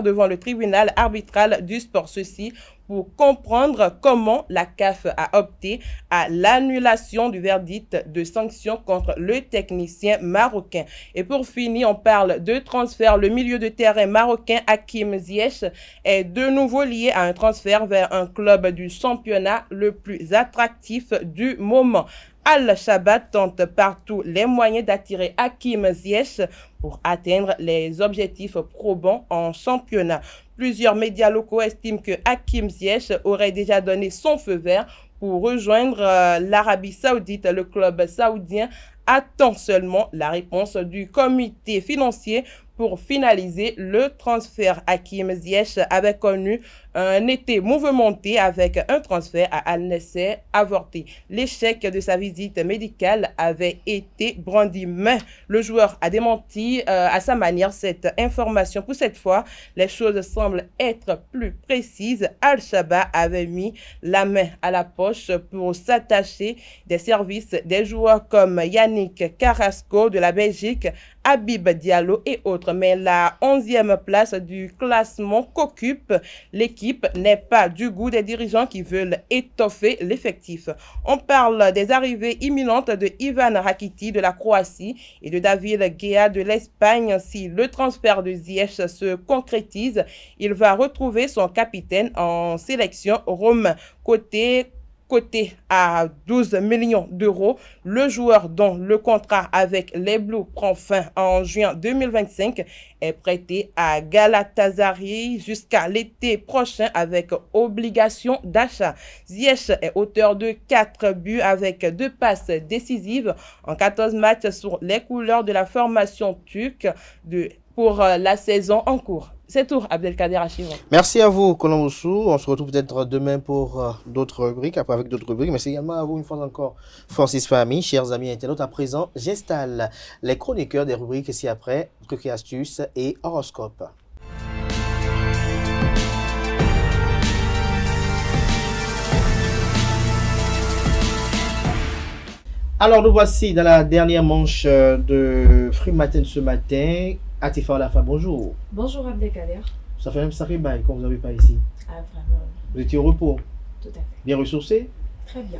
devant le tribunal arbitral du sport. Ceci pour comprendre comment la CAF a opté à l'annulation du verdict de sanction contre le technicien marocain. Et pour finir, on parle de transfert. Le milieu de terrain marocain Hakim Ziyech est de nouveau lié à un transfert vers un club du championnat le plus attractif du moment. Al-Shabaab tente par tous les moyens d'attirer Hakim Ziyech pour atteindre les objectifs probants en championnat. Plusieurs médias locaux estiment que Hakim Ziyech aurait déjà donné son feu vert pour rejoindre l'Arabie Saoudite. Le club saoudien attend seulement la réponse du comité financier pour finaliser le transfert. Hakim Ziyech avait connu un été mouvementé avec un transfert à Al-Nassr avorté. L'échec de sa visite médicale avait été brandi, mais le joueur a démenti à sa manière cette information. Pour cette fois, les choses semblent être plus précises. Al-Shabaab avait mis la main à la poche pour s'attacher des services des joueurs comme Yannick Carrasco de la Belgique, Habib Diallo et autres. Mais la 11e place du classement qu'occupe l'équipe n'est pas du goût des dirigeants qui veulent étoffer l'effectif. On parle des arrivées imminentes de Ivan Rakiti de la Croatie et de David Gea de l'Espagne. Si le transfert de Ziyech se concrétise, il va retrouver son capitaine en sélection romain. Coté à 12 millions d'euros, le joueur dont le contrat avec les Blues prend fin en juin 2025 est prêté à Galatasaray jusqu'à l'été prochain avec obligation d'achat. Ziyech est auteur de 4 buts avec 2 passes décisives en 14 matchs sur les couleurs de la formation turque pour la saison en cours. C'est tout, Abdelkader Achirou. Merci à vous, Kolomoussou. On se retrouve peut-être demain pour d'autres rubriques, après avec d'autres rubriques. Merci également à vous, une fois encore, Francis Fahmy. Chers amis internautes, à présent, j'installe les chroniqueurs des rubriques ci-après, trucs et astuces et horoscope. Alors, nous voici dans la dernière manche de Free Matin ce matin. Atifa Olafa, bonjour. Bonjour Abdelkader. Ça fait un sacré bail qu'on vous n'avez pas ici. Ah, vraiment. Vous étiez au repos? Tout à fait. Bien ressourcé? Très bien.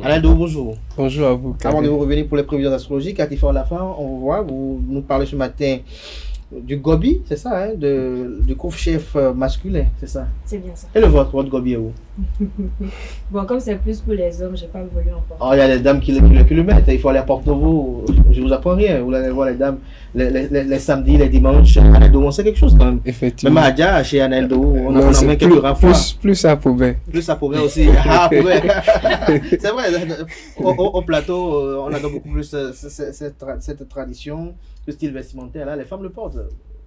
Analdo, bonjour. Bonjour à vous. Avant de vous revenir pour les prévisions astrologiques, Atifa Olafa, on vous voit, vous nous parlez ce matin du gobi, c'est ça, hein, du couvre-chef masculin, c'est ça? C'est bien ça. Et le votre gobi est où? Bon, comme c'est plus pour les hommes, j'ai pas voulu en porter. Oh, il y a les dames qui le mettent, il faut aller à Porto-Novo, je vous apprends rien, vous allez voir les dames, les samedis, les dimanches, Aneldo, on sait quelque chose quand même. Effectivement. Même à Adja, chez Aneldo, on a même quelques rafales. Plus à Poubet. Plus à Poubet aussi. Ah, Poubet. C'est vrai, au plateau, on adore beaucoup plus cette tradition, le style vestimentaire, là, les femmes le portent.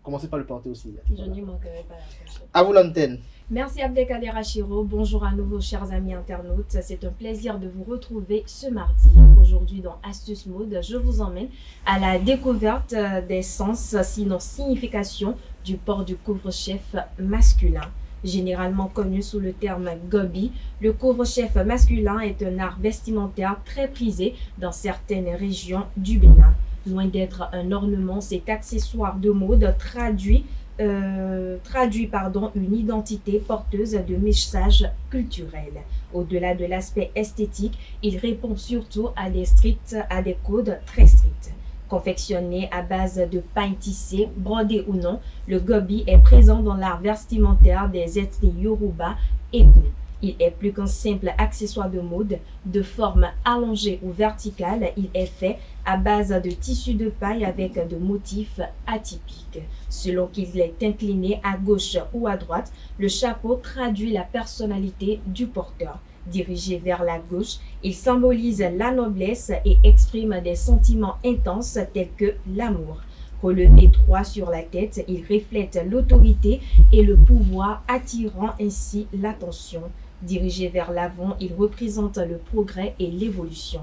Commencez par le porter aussi. Je n'y manquerai pas la prochaine. À vous l'antenne. Merci Abdelkader Achiro. Bonjour à nouveau chers amis internautes. C'est un plaisir de vous retrouver ce mardi. Aujourd'hui dans Astuce Mode, je vous emmène à la découverte des sens, sinon signification, du port du couvre-chef masculin. Généralement connu sous le terme gobi, le couvre-chef masculin est un art vestimentaire très prisé dans certaines régions du Bénin. Loin d'être un ornement, cet accessoire de mode traduit une identité porteuse de messages culturels. Au-delà de l'aspect esthétique, il répond surtout à des codes très stricts. Confectionné à base de pain tissé, brodé ou non, le gobi est présent dans l'art vestimentaire des ethnies Yoruba et Kou. Il est plus qu'un simple accessoire de mode, de forme allongée ou verticale. Il est fait à base de tissu de paille avec de motifs atypiques. Selon qu'il est incliné à gauche ou à droite, le chapeau traduit la personnalité du porteur. Dirigé vers la gauche, il symbolise la noblesse et exprime des sentiments intenses tels que l'amour. Relevé droit sur la tête, il reflète l'autorité et le pouvoir, attirant ainsi l'attention. Dirigé vers l'avant, il représente le progrès et l'évolution.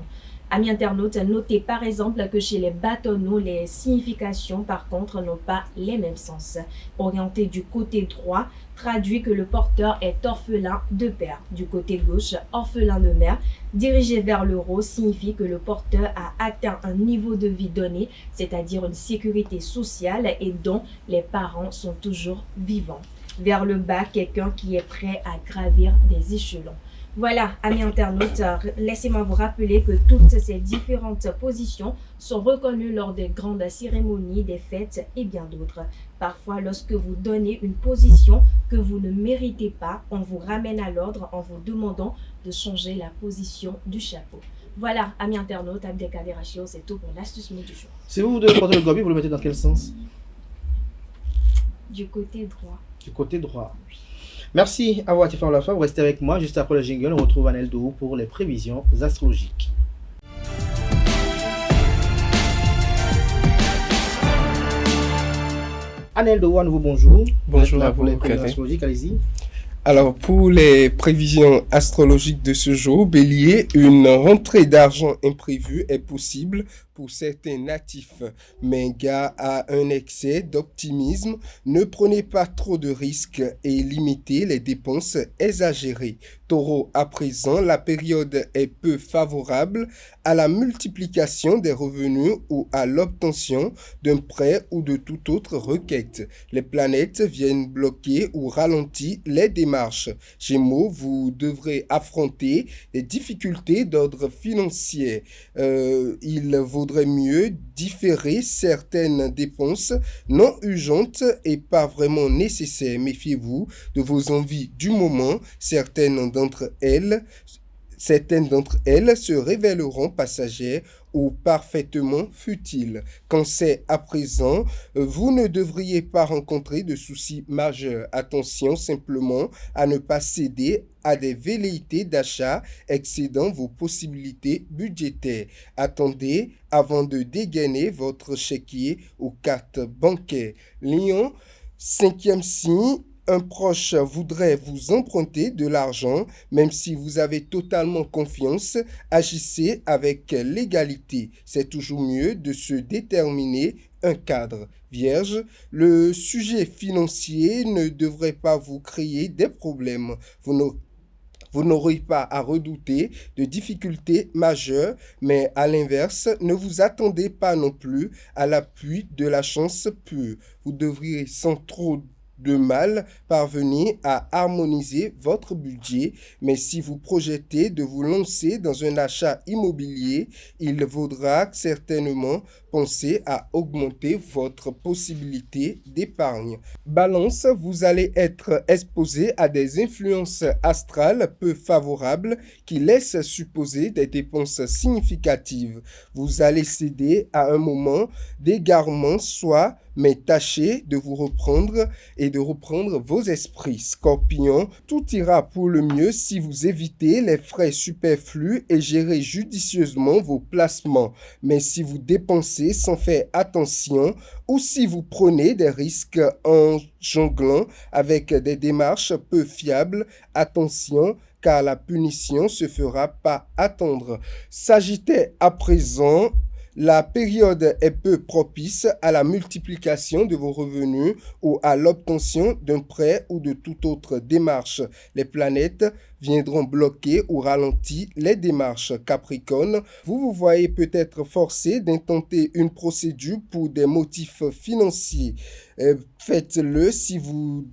Amis internautes, notez par exemple que chez les bâtonnaux, les significations par contre n'ont pas les mêmes sens. Orienté du côté droit, traduit que le porteur est orphelin de père. Du côté gauche, orphelin de mère. Dirigé vers le haut signifie que le porteur a atteint un niveau de vie donné, c'est-à-dire une sécurité sociale et dont les parents sont toujours vivants. Vers le bas, quelqu'un qui est prêt à gravir des échelons. Voilà, amis internautes, laissez-moi vous rappeler que toutes ces différentes positions sont reconnues lors des grandes cérémonies, des fêtes et bien d'autres. Parfois, lorsque vous donnez une position que vous ne méritez pas, on vous ramène à l'ordre en vous demandant de changer la position du chapeau. Voilà, amis internautes, Abdelkader Achiro, c'est tout pour l'astuce mot du jour. Si vous devez porter le gobi, vous le mettez dans quel sens? Du côté droit. Du côté droit. Merci à vous, Atifa Olafa. Vous restez avec moi. Juste après le jingle, on retrouve Aneldo pour les prévisions astrologiques. Aneldo, à nouveau bonjour. Bonjour à vous, pour les prévisions astrologiques, allez-y. Alors, pour les prévisions astrologiques de ce jour, Bélier, une rentrée d'argent imprévue est possible pour certains natifs, mais gare à un excès d'optimisme, ne prenez pas trop de risques et limitez les dépenses exagérées. Taureau, à présent, la période est peu favorable à la multiplication des revenus ou à l'obtention d'un prêt ou de toute autre requête. Les planètes viennent bloquer ou ralentir les démarches. Gémeaux, vous devrez affronter des difficultés d'ordre financier. Il vaudrait mieux différer certaines dépenses non urgentes et pas vraiment nécessaires. Méfiez-vous de vos envies du moment. Certaines d'entre elles se révéleront passagères ou parfaitement futiles. Cancer, à présent, vous ne devriez pas rencontrer de soucis majeurs. Attention simplement à ne pas céder à des velléités d'achat excédant vos possibilités budgétaires. Attendez avant de dégainer votre chéquier ou carte bancaire. Lion, 5e signe. Un proche voudrait vous emprunter de l'argent, même si vous avez totalement confiance, agissez avec légalité. C'est toujours mieux de se déterminer un cadre. Vierge, le sujet financier ne devrait pas vous créer des problèmes. Vous vous n'aurez pas à redouter de difficultés majeures, mais à l'inverse, ne vous attendez pas non plus à l'appui de la chance pure. Vous devriez sans trop de mal parvenir à harmoniser votre budget, mais si vous projetez de vous lancer dans un achat immobilier, il vaudra certainement penser à augmenter votre possibilité d'épargne. Balance, vous allez être exposé à des influences astrales peu favorables qui laissent supposer des dépenses significatives. Vous allez céder à un moment d'égarement, mais tâchez de vous reprendre et de reprendre vos esprits. Scorpion, tout ira pour le mieux si vous évitez les frais superflus et gérez judicieusement vos placements. Mais si vous dépensez sans faire attention ou si vous prenez des risques en jonglant avec des démarches peu fiables, attention, car la punition se fera pas attendre. Sagittaire, à présent, la période est peu propice à la multiplication de vos revenus ou à l'obtention d'un prêt ou de toute autre démarche. Les planètes viendront bloquer ou ralentir les démarches. Capricorne, vous vous voyez peut-être forcé d'intenter une procédure pour des motifs financiers. Faites-le si vous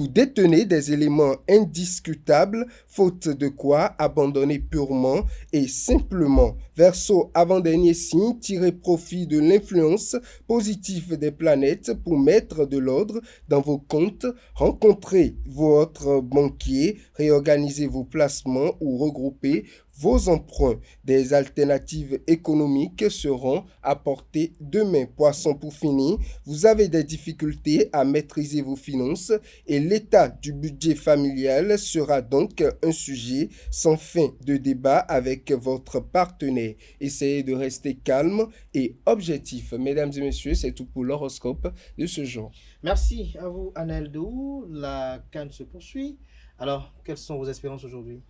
détenez des éléments indiscutables, faute de quoi abandonnez purement et simplement. Verseau, avant-dernier signe, tirez profit de l'influence positive des planètes pour mettre de l'ordre dans vos comptes, rencontrez votre banquier, réorganisez vos placements ou regroupez vos emprunts. Des alternatives économiques seront apportées demain. Poisson, pour finir, vous avez des difficultés à maîtriser vos finances et l'état du budget familial sera donc un sujet sans fin de débat avec votre partenaire. Essayez de rester calme et objectif. Mesdames et messieurs, c'est tout pour l'horoscope de ce jour. Merci à vous, Aneldo. La CAN se poursuit. Alors, quelles sont vos espérances aujourd'hui?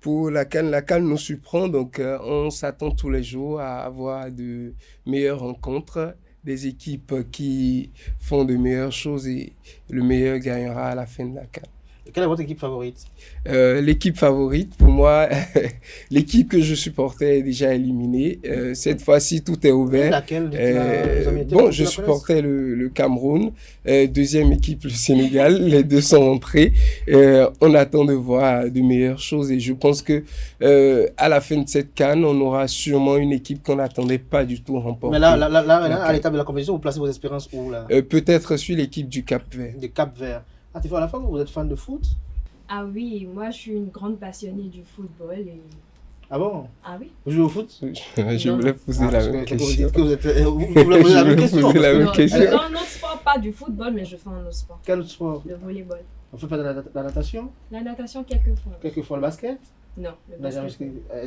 Pour la CAN nous surprend, donc on s'attend tous les jours à avoir de meilleures rencontres, des équipes qui font de meilleures choses et le meilleur gagnera à la fin de la CAN. Quelle est votre équipe favorite? L'équipe favorite, pour moi, l'équipe que je supportais est déjà éliminée. Cette fois-ci, tout est ouvert. Laquelle je supportais le Cameroun. Deuxième équipe, le Sénégal. Les deux sont rentrés. On attend de voir de meilleures choses et je pense que à la fin de cette CAN, on aura sûrement une équipe qu'on n'attendait pas du tout remporter. Mais là, à l'étape de la compétition, vous placez vos espérances où là? Peut-être sur l'équipe du Cap-Vert. Du Cap-Vert. Ah, à la fin, vous êtes fan de foot? Ah oui, moi je suis une grande passionnée du football. Ah bon? Ah oui. Vous jouez au foot? Je voulais poser la même question. Vous voulez poser la même question? Non, un autre sport, pas du football, mais je fais un autre sport. Quel autre sport? Le volleyball. On fait pas de la natation? La natation, quelquefois. Quelquefois le basket? Non, le basket.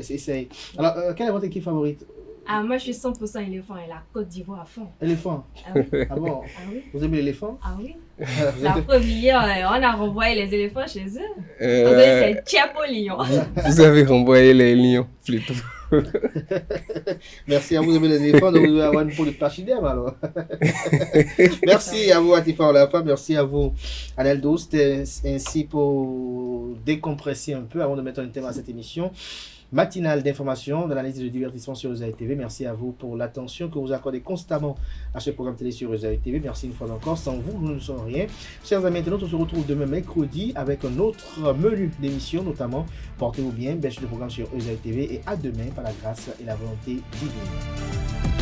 Essaye. Alors, quelle est votre équipe favorite? Ah, moi je suis 100% éléphant et la Côte d'Ivoire à fond. Éléphant? Ah oui. Ah bon? Ah oui. Vous aimez l'éléphant? Ah oui. La première, on a renvoyé les éléphants chez eux. C'est Tchapo Lion. Vous avez renvoyé les lions plutôt. Merci à vous, aimez les éléphants, donc vous devez avoir une peau de pachyderme alors. Merci à vous, Atifa Olafa, merci à vous, Aneldo. C'était ainsi pour décompresser un peu avant de mettre un thème à cette émission matinale d'information, de l'analyse et de divertissement sur Ozaï TV. Merci à vous pour l'attention que vous accordez constamment à ce programme télé sur Ozaï TV. Merci une fois encore. Sans vous, nous ne sommes rien. Chers amis internautes, on se retrouve demain mercredi avec un autre menu d'émission, notamment portez-vous bien, belle suite de programme sur Ozaï TV et à demain par la grâce et la volonté divine.